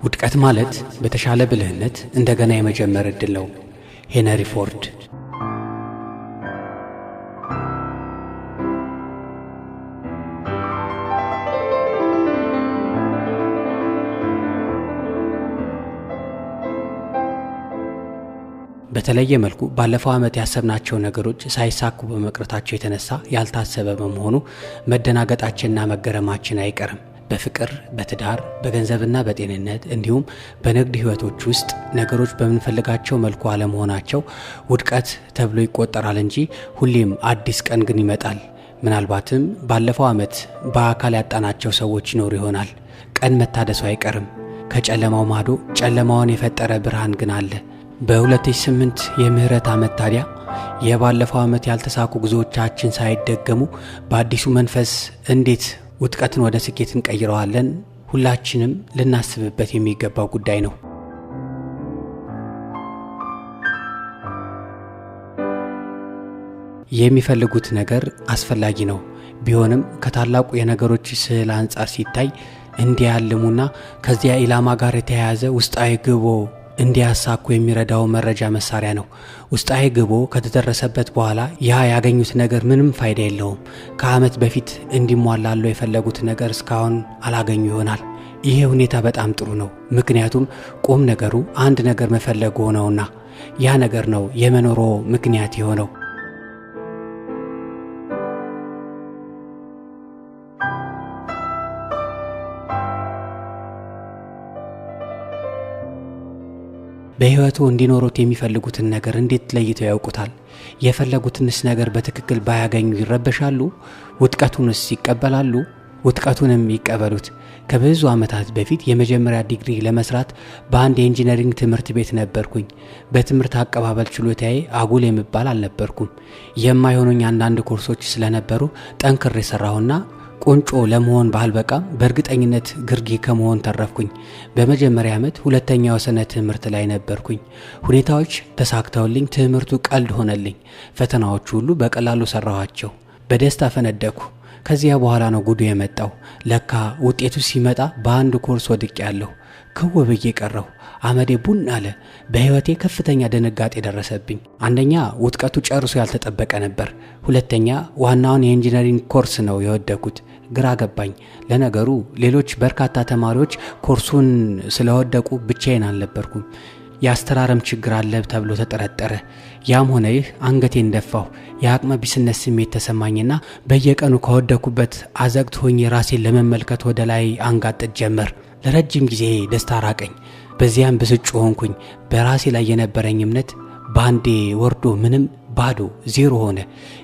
ውድቀት ማለት በተሻለ ብልህነት እንደገና የመጀመር እድል ነው። ሄነሪ ፎርድ። በተለየ መልኩ ባለፈው ዓመት ያሰብናቸው ነገሮች ሳይሳኩ በመቅረታቸው የተነሳ ያልታሰበ በመሆኑ መደናገጣችንና መገረማችን አይቀርም። በፍቅር፣ በትዳር፣ በገንዘብና በጤንነት እንዲሁም በንግድ ህይወቶች ውስጥ ነገሮች በመንፈልጋቸው መልኩ አለመሆናቸው ውድቀት ተብሎ ይቆጠራል እንጂ ሁሌም አዲስ ቀን ግን ይመጣል። ምናልባትም ባለፈው ዓመት በአካል ያጣናቸው ሰዎች ይኖሩ ይሆናል። ቀን መታደሱ አይቀርም። ከጨለማው ማዶ ጨለማውን የፈጠረ ብርሃን ግን አለ። በ2008 የምህረት ዓመት ታዲያ የባለፈው ዓመት ያልተሳኩ ጉዞዎቻችን ሳይደገሙ በአዲሱ መንፈስ እንዴት ውድቀትን ወደ ስኬት እንቀይረዋለን? ሁላችንም ልናስብበት የሚገባው ጉዳይ ነው። የሚፈልጉት ነገር አስፈላጊ ነው። ቢሆንም ከታላቁ የነገሮች ስዕል አንጻር ሲታይ እንዲያልሙና ከዚያ ኢላማ ጋር የተያያዘ ውስጣዊ ግቦ እንዲያሳኩ የሚረዳው መረጃ መሳሪያ ነው። ውስጣዊ ግቦ ከተደረሰበት በኋላ ያ ያገኙት ነገር ምንም ፋይዳ የለውም። ከዓመት በፊት እንዲሟላሉ የፈለጉት ነገር እስካሁን አላገኙ ይሆናል። ይሄ ሁኔታ በጣም ጥሩ ነው። ምክንያቱም ቁም ነገሩ አንድ ነገር መፈለጉ ነውና ያ ነገር ነው የመኖሮ ምክንያት የሆነው። በህይወቱ እንዲኖሩት የሚፈልጉትን ነገር እንዴት ለይተው ያውቁታል? የፈለጉትንስ ነገር በትክክል ባያገኙ ይረበሻሉ? ውድቀቱንስ ይቀበላሉ? ውድቀቱንም ይቀበሉት። ከብዙ ዓመታት በፊት የመጀመሪያ ዲግሪ ለመስራት በአንድ የኢንጂነሪንግ ትምህርት ቤት ነበርኩኝ። በትምህርት አቀባበል ችሎታዬ አጉል የሚባል አልነበርኩም። የማይሆኑኝ አንዳንድ ኮርሶች ስለነበሩ ጠንክሬ ሰራሁና ቁንጮ ለመሆን ባልበቃም በእርግጠኝነት ግርጌ ከመሆን ተረፍኩኝ። በመጀመሪያ ዓመት ሁለተኛው ሰነ ትምህርት ላይ ነበርኩኝ። ሁኔታዎች ተሳክተውልኝ ትምህርቱ ቀልድ ሆነልኝ። ፈተናዎቹ ሁሉ በቀላሉ ሰራኋቸው። በደስታ ፈነደኩ። ከዚያ በኋላ ነው ጉዱ የመጣው። ለካ ውጤቱ ሲመጣ በአንድ ኮርስ ወድቄያለሁ። ክው ብዬ ቀረሁ። አመዴ ቡን አለ። በህይወቴ ከፍተኛ ድንጋጤ ደረሰብኝ። አንደኛ ውድቀቱ ጨርሶ ያልተጠበቀ ነበር። ሁለተኛ ዋናውን የኢንጂነሪንግ ኮርስ ነው የወደኩት። ግራ ገባኝ። ለነገሩ ሌሎች በርካታ ተማሪዎች ኮርሱን ስለወደቁ ብቻዬን አልነበርኩም። የአስተራረም ችግር አለ ተብሎ ተጠረጠረ። ያም ሆነ ይህ አንገቴን ደፋሁ። የአቅመ ቢስነት ስሜት ተሰማኝና በየቀኑ ከወደኩበት አዘቅት ሆኜ ራሴን ለመመልከት ወደ ላይ አንጋጥጥ ጀመር። ለረጅም ጊዜ ደስታ ራቀኝ። በዚያም ብስጩ ሆንኩኝ። በራሴ ላይ የነበረኝ እምነት ባንዴ ወርዶ ምንም ባዶ ዜሮ ሆነ።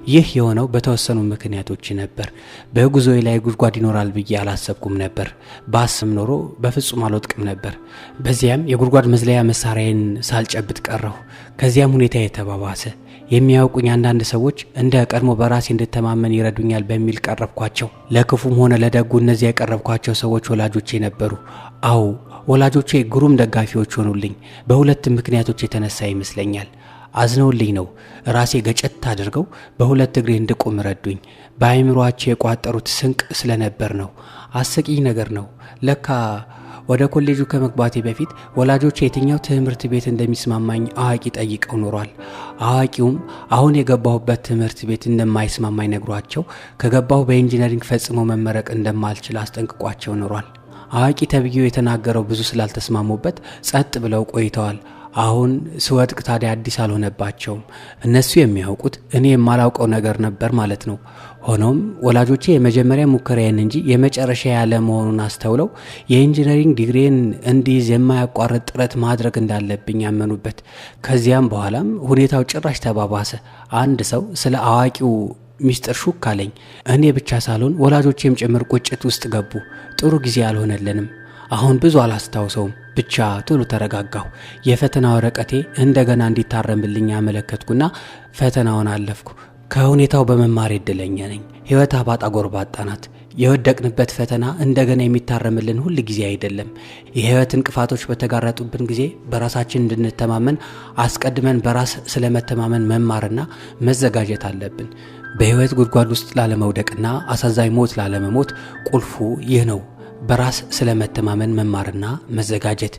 ይህ የሆነው በተወሰኑ ምክንያቶች ነበር። በጉዞዬ ላይ ጉድጓድ ይኖራል ብዬ አላሰብኩም ነበር። ባስም ኖሮ በፍጹም አልወድቅም ነበር። በዚያም የጉድጓድ መዝለያ መሳሪያዬን ሳልጨብጥ ቀረሁ። ከዚያም ሁኔታ የተባባሰ። የሚያውቁኝ አንዳንድ ሰዎች እንደ ቀድሞ በራሴ እንድተማመን ይረዱኛል በሚል ቀረብኳቸው። ለክፉም ሆነ ለደጉ እነዚያ የቀረብኳቸው ሰዎች ወላጆቼ ነበሩ። አዎ ወላጆቼ ግሩም ደጋፊዎች ሆኑልኝ። በሁለት ምክንያቶች የተነሳ ይመስለኛል። አዝነውልኝ ነው። ራሴ ገጨት አድርገው በሁለት እግሬ እንድቆም ረዱኝ። በአይምሮአቸው የቋጠሩት ስንቅ ስለነበር ነው። አስቂኝ ነገር ነው። ለካ ወደ ኮሌጁ ከመግባቴ በፊት ወላጆቼ የትኛው ትምህርት ቤት እንደሚስማማኝ አዋቂ ጠይቀው ኖሯል። አዋቂውም አሁን የገባሁበት ትምህርት ቤት እንደማይስማማኝ ነግሯቸው ከገባሁ በኢንጂነሪንግ ፈጽሞ መመረቅ እንደማልችል አስጠንቅቋቸው ኖሯል። አዋቂ ተብዬው የተናገረው ብዙ ስላልተስማሙበት ጸጥ ብለው ቆይተዋል። አሁን ስወድቅ ታዲያ አዲስ አልሆነባቸውም። እነሱ የሚያውቁት እኔ የማላውቀው ነገር ነበር ማለት ነው። ሆኖም ወላጆቼ የመጀመሪያ ሙከራዬን እንጂ የመጨረሻ ያለ መሆኑን አስተውለው የኢንጂነሪንግ ዲግሪን እንዲይዝ የማያቋርጥ ጥረት ማድረግ እንዳለብኝ ያመኑበት። ከዚያም በኋላም ሁኔታው ጭራሽ ተባባሰ። አንድ ሰው ስለ አዋቂው ሚስጥር ሹክ አለኝ። እኔ ብቻ ሳልሆን ወላጆቼም ጭምር ቁጭት ውስጥ ገቡ። ጥሩ ጊዜ አልሆነልንም። አሁን ብዙ አላስታውሰውም። ብቻ ቶሎ ተረጋጋሁ። የፈተና ወረቀቴ እንደገና እንዲታረምልኝ አመለከትኩና ፈተናውን አለፍኩ። ከሁኔታው በመማር እድለኛ ነኝ። ህይወት አባጣ ጎርባጣ ናት። የወደቅንበት ፈተና እንደገና የሚታረምልን ሁሉ ጊዜ አይደለም። የህይወት እንቅፋቶች በተጋረጡብን ጊዜ በራሳችን እንድንተማመን አስቀድመን በራስ ስለመተማመን መማርና መዘጋጀት አለብን። በህይወት ጉድጓድ ውስጥ ላለመውደቅና አሳዛኝ ሞት ላለመሞት ቁልፉ ይህ ነው። በራስ ስለመተማመን መማርና መዘጋጀት።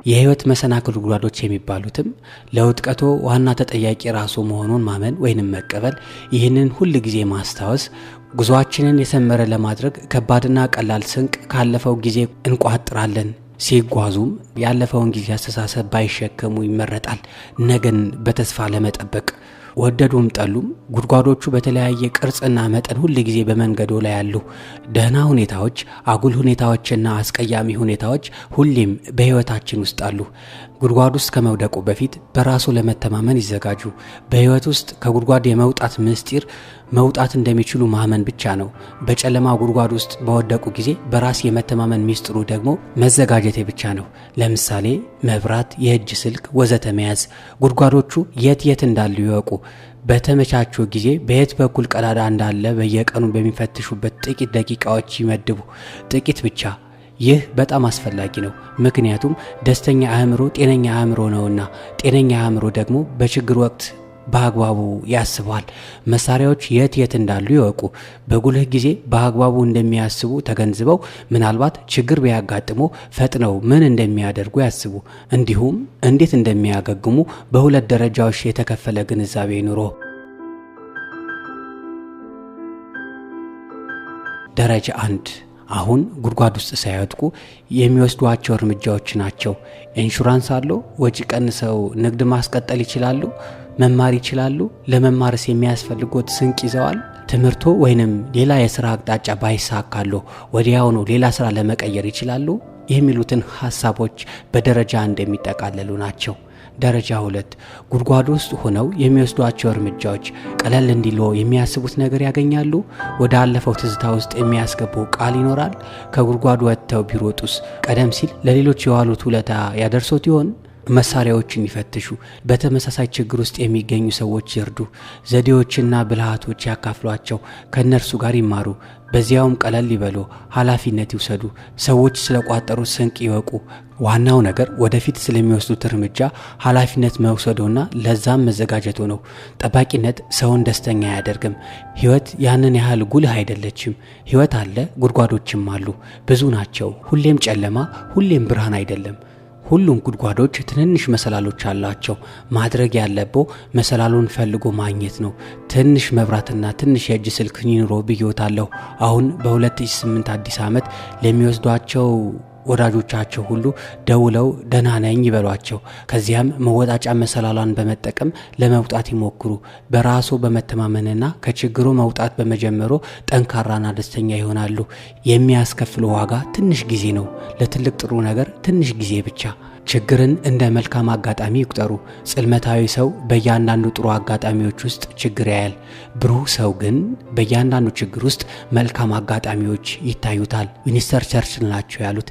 የህይወት መሰናክል ጉዳዮች የሚባሉትም ለውጥቀቶ ዋና ተጠያቂ ራሱ መሆኑን ማመን ወይንም መቀበል፣ ይህንን ሁሉ ጊዜ ማስታወስ ጉዟችንን የሰመረ ለማድረግ ከባድና ቀላል ስንቅ ካለፈው ጊዜ እንቋጥራለን። ሲጓዙም ያለፈውን ጊዜ አስተሳሰብ ባይሸከሙ ይመረጣል። ነገን በተስፋ ለመጠበቅ ወደዱም ጠሉም ጉድጓዶቹ በተለያየ ቅርጽና መጠን ሁሉ ጊዜ በመንገዶ ላይ ያሉ ደህና ሁኔታዎች፣ አጉል ሁኔታዎችና አስቀያሚ ሁኔታዎች ሁሌም በህይወታችን ውስጥ አሉ። ጉድጓድ ውስጥ ከመውደቁ በፊት በራሱ ለመተማመን ይዘጋጁ። በህይወት ውስጥ ከጉድጓድ የመውጣት ምስጢር መውጣት እንደሚችሉ ማመን ብቻ ነው። በጨለማ ጉድጓድ ውስጥ በወደቁ ጊዜ በራስ የመተማመን ምስጢሩ ደግሞ መዘጋጀት ብቻ ነው። ለምሳሌ መብራት፣ የእጅ ስልክ ወዘተ መያዝ። ጉድጓዶቹ የት እንዳሉ ይወቁ። በተመቻቹ ጊዜ በየት በኩል ቀዳዳ እንዳለ በየቀኑ በሚፈትሹበት ጥቂት ደቂቃዎች ይመድቡ። ጥቂት ብቻ። ይህ በጣም አስፈላጊ ነው። ምክንያቱም ደስተኛ አእምሮ ጤነኛ አእምሮ ነውና፣ ጤነኛ አእምሮ ደግሞ በችግር ወቅት በአግባቡ ያስባል። መሳሪያዎች የት እንዳሉ ይወቁ። በጉልህ ጊዜ በአግባቡ እንደሚያስቡ ተገንዝበው ምናልባት ችግር ቢያጋጥሙ ፈጥነው ምን እንደሚያደርጉ ያስቡ። እንዲሁም እንዴት እንደሚያገግሙ በሁለት ደረጃዎች የተከፈለ ግንዛቤ ይኑሮ። ደረጃ 1 አሁን ጉድጓድ ውስጥ ሳይወድቁ የሚወስዷቸው እርምጃዎች ናቸው። ኢንሹራንስ አለው? ወጪ ቀንሰው ንግድ ማስቀጠል ይችላሉ? መማር ይችላሉ? ለመማርስ የሚያስፈልጉት ስንቅ ይዘዋል? ትምህርቶ ወይንም ሌላ የሥራ አቅጣጫ ባይሳካሉ ወዲያው ነው ሌላ ሥራ ለመቀየር ይችላሉ? የሚሉትን ሐሳቦች በደረጃ እንደሚጠቃለሉ ናቸው። ደረጃ 2 ጉድጓድ ውስጥ ሆነው የሚወስዷቸው እርምጃዎች ቀለል እንዲሉ የሚያስቡት ነገር ያገኛሉ? ወደ አለፈው ትዝታ ውስጥ የሚያስገባው ቃል ይኖራል? ከጉድጓዱ ወጥተው ቢሮጡስ ቀደም ሲል ለሌሎች የዋሉት ውለታ ያደርሶት ይሆን? መሳሪያዎችን ይፈትሹ። በተመሳሳይ ችግር ውስጥ የሚገኙ ሰዎች ይርዱ። ዘዴዎችና ብልሃቶች ያካፍሏቸው። ከነርሱ ጋር ይማሩ። በዚያውም ቀለል ይበሉ። ኃላፊነት ይውሰዱ። ሰዎች ስለቋጠሩት ስንቅ ይወቁ። ዋናው ነገር ወደፊት ስለሚወስዱት እርምጃ ኃላፊነት መውሰዱና ለዛም መዘጋጀቱ ነው። ጠባቂነት ሰውን ደስተኛ አያደርግም። ህይወት ያንን ያህል ጉልህ አይደለችም። ህይወት አለ፣ ጉድጓዶችም አሉ። ብዙ ናቸው። ሁሌም ጨለማ፣ ሁሌም ብርሃን አይደለም። ሁሉም ጉድጓዶች ትንንሽ መሰላሎች አላቸው። ማድረግ ያለበው መሰላሉን ፈልጎ ማግኘት ነው። ትንሽ መብራትና ትንሽ የእጅ ስልክ ይኑሮ ብዬዎታለሁ። አሁን በ2008 አዲስ ዓመት ለሚወስዷቸው ወዳጆቻቸው ሁሉ ደውለው ደህና ነኝ ይበሏቸው። ከዚያም መወጣጫ መሰላሏን በመጠቀም ለመውጣት ይሞክሩ። በራሱ በመተማመንና ከችግሩ መውጣት በመጀመሩ ጠንካራና ደስተኛ ይሆናሉ። የሚያስከፍለው ዋጋ ትንሽ ጊዜ ነው። ለትልቅ ጥሩ ነገር ትንሽ ጊዜ ብቻ። ችግርን እንደ መልካም አጋጣሚ ይቁጠሩ። ጽልመታዊ ሰው በእያንዳንዱ ጥሩ አጋጣሚዎች ውስጥ ችግር ያያል። ብሩህ ሰው ግን በእያንዳንዱ ችግር ውስጥ መልካም አጋጣሚዎች ይታዩታል። ዊንስተን ቸርችል ናቸው ያሉት።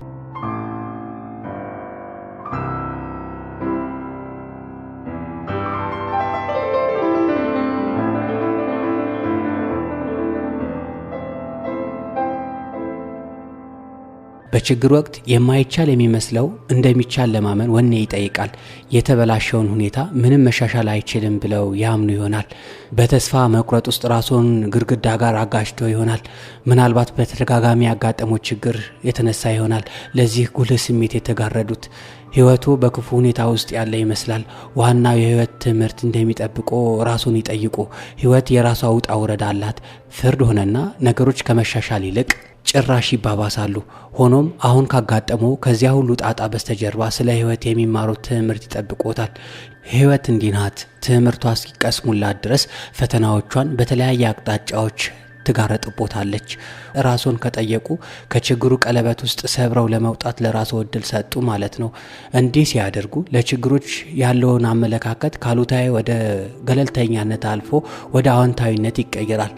በችግር ወቅት የማይቻል የሚመስለው እንደሚቻል ለማመን ወኔ ይጠይቃል። የተበላሸውን ሁኔታ ምንም መሻሻል አይችልም ብለው ያምኑ ይሆናል። በተስፋ መቁረጥ ውስጥ ራስዎን ግድግዳ ጋር አጋጭተው ይሆናል። ምናልባት በተደጋጋሚ ያጋጠመው ችግር የተነሳ ይሆናል ለዚህ ጉልህ ስሜት የተጋረዱት። ህይወቱ በክፉ ሁኔታ ውስጥ ያለ ይመስላል። ዋናው የህይወት ትምህርት እንደሚጠብቆ ራስዎን ይጠይቁ። ህይወት የራሷ ውጣ ውረድ አላት። ፍርድ ሆነና ነገሮች ከመሻሻል ይልቅ ጭራሽ ይባባሳሉ። ሆኖም አሁን ካጋጠመው ከዚያ ሁሉ ጣጣ በስተጀርባ ስለ ህይወት የሚማሩት ትምህርት ይጠብቆታል። ህይወት እንዲህ ናት። ትምህርቷ እስኪቀስሙላት ድረስ ፈተናዎቿን በተለያየ አቅጣጫዎች ትጋረጥቦታለች። ራስዎን ከጠየቁ ከችግሩ ቀለበት ውስጥ ሰብረው ለመውጣት ለራስዎ እድል ሰጡ ማለት ነው። እንዲህ ሲያደርጉ ለችግሮች ያለውን አመለካከት ካሉታዊ ወደ ገለልተኛነት አልፎ ወደ አዎንታዊነት ይቀየራል።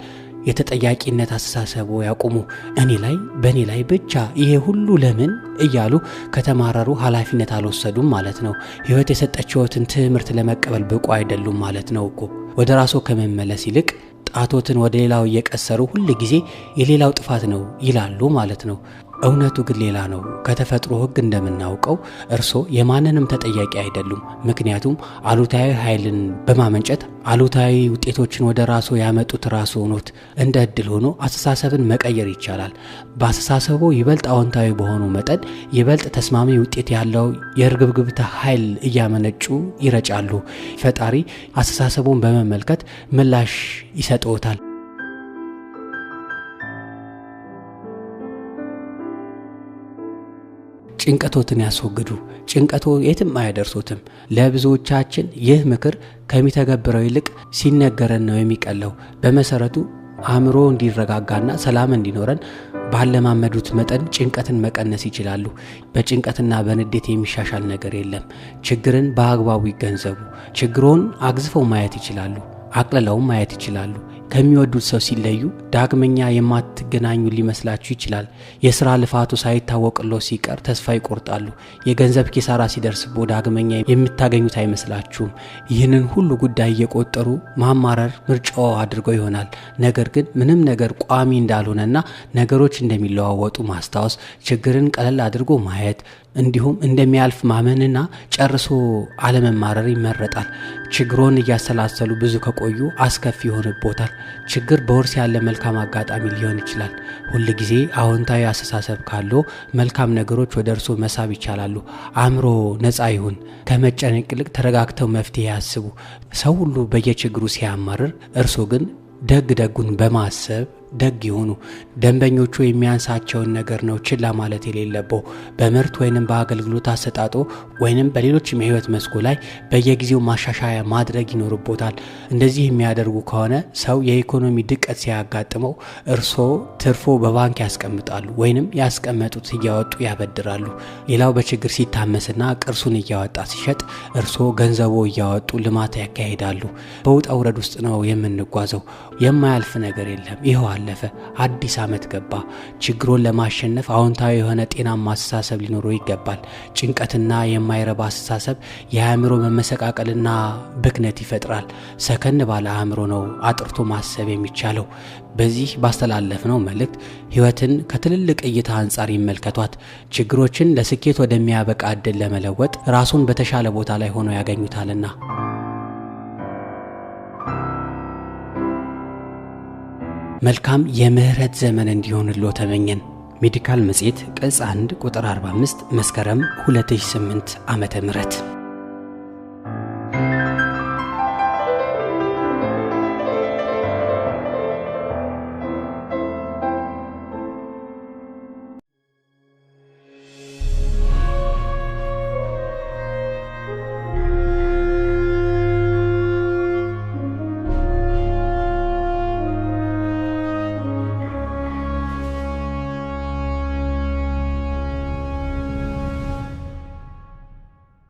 የተጠያቂነት አስተሳሰቡ ያቁሙ። እኔ ላይ በእኔ ላይ ብቻ ይሄ ሁሉ ለምን እያሉ ከተማረሩ ኃላፊነት አልወሰዱም ማለት ነው። ህይወት የሰጠችዎትን ትምህርት ለመቀበል ብቁ አይደሉም ማለት ነው እኮ። ወደ ራስዎ ከመመለስ ይልቅ ጣቶትን ወደ ሌላው እየቀሰሩ ሁሉ ጊዜ የሌላው ጥፋት ነው ይላሉ ማለት ነው። እውነቱ ግን ሌላ ነው። ከተፈጥሮ ሕግ እንደምናውቀው እርሶ የማንንም ተጠያቂ አይደሉም። ምክንያቱም አሉታዊ ኃይልን በማመንጨት አሉታዊ ውጤቶችን ወደ ራሱ ያመጡት ራሱ ሆኖት እንደ እድል ሆኖ አስተሳሰብን መቀየር ይቻላል። በአስተሳሰቡ ይበልጥ አዎንታዊ በሆኑ መጠን ይበልጥ ተስማሚ ውጤት ያለው የርግብግብታ ኃይል እያመነጩ ይረጫሉ። ፈጣሪ አስተሳሰቡን በመመልከት ምላሽ ይሰጥዎታል። ጭንቀቶትን ያስወግዱ። ጭንቀቶ የትም አያደርሱትም። ለብዙዎቻችን ይህ ምክር ከሚተገብረው ይልቅ ሲነገረን ነው የሚቀለው። በመሰረቱ አእምሮ እንዲረጋጋና ሰላም እንዲኖረን ባለማመዱት መጠን ጭንቀትን መቀነስ ይችላሉ። በጭንቀትና በንዴት የሚሻሻል ነገር የለም። ችግርን በአግባቡ ይገንዘቡ። ችግሮን አግዝፈው ማየት ይችላሉ። አቅልለው ማየት ይችላሉ። ከሚወዱት ሰው ሲለዩ ዳግመኛ የማትገናኙ ሊመስላችሁ ይችላል። የሥራ ልፋቱ ሳይታወቅሎ ሲቀር ተስፋ ይቆርጣሉ። የገንዘብ ኪሳራ ሲደርስቦ ዳግመኛ የምታገኙት አይመስላችሁም። ይህንን ሁሉ ጉዳይ እየቆጠሩ ማማረር ምርጫው አድርገው ይሆናል። ነገር ግን ምንም ነገር ቋሚ እንዳልሆነና ነገሮች እንደሚለዋወጡ ማስታወስ፣ ችግርን ቀለል አድርጎ ማየት እንዲሁም እንደሚያልፍ ማመንና ጨርሶ አለመማረር ይመረጣል። ችግሮን እያሰላሰሉ ብዙ ከቆዩ አስከፊ ይሆንቦታል። ችግር በውርስ ያለ መልካም አጋጣሚ ሊሆን ይችላል። ሁል ጊዜ አዎንታዊ አስተሳሰብ ካለው መልካም ነገሮች ወደ እርሱ መሳብ ይቻላሉ። አእምሮ ነፃ ይሁን። ከመጨነቅ ይልቅ ተረጋግተው መፍትሄ ያስቡ። ሰው ሁሉ በየችግሩ ሲያማርር፣ እርሱ ግን ደግ ደጉን በማሰብ ደግ ይሁኑ። ደንበኞቹ የሚያንሳቸውን ነገር ነው ችላ ማለት የሌለበው። በምርት ወይንም በአገልግሎት አሰጣጦ ወይንም በሌሎችም የህይወት መስኮ ላይ በየጊዜው ማሻሻያ ማድረግ ይኖርቦታል። እንደዚህ የሚያደርጉ ከሆነ ሰው የኢኮኖሚ ድቀት ሲያጋጥመው እርሶ ትርፎ በባንክ ያስቀምጣሉ ወይንም ያስቀመጡት እያወጡ ያበድራሉ። ሌላው በችግር ሲታመስና ቅርሱን እያወጣ ሲሸጥ እርሶ ገንዘቦ እያወጡ ልማት ያካሂዳሉ። በውጣ ውረድ ውስጥ ነው የምንጓዘው። የማያልፍ ነገር የለም። ይኸው አለፈ። አዲስ ዓመት ገባ። ችግሩን ለማሸነፍ አዎንታዊ የሆነ ጤናማ አስተሳሰብ ሊኖረው ይገባል። ጭንቀትና የማይረባ አስተሳሰብ የአእምሮ መመሰቃቀልና ብክነት ይፈጥራል። ሰከን ባለ አእምሮ ነው አጥርቶ ማሰብ የሚቻለው። በዚህ ባስተላለፍነው መልእክት ህይወትን ከትልልቅ እይታ አንጻር ይመልከቷት። ችግሮችን ለስኬት ወደሚያበቃ ዕድል ለመለወጥ ራሱን በተሻለ ቦታ ላይ ሆኖ ያገኙታልና። መልካም የምህረት ዘመን እንዲሆንልዎ ተመኘን። ሜዲካል መጽሔት ቅጽ 1 ቁጥር 45 መስከረም 2008 ዓመተ ምህረት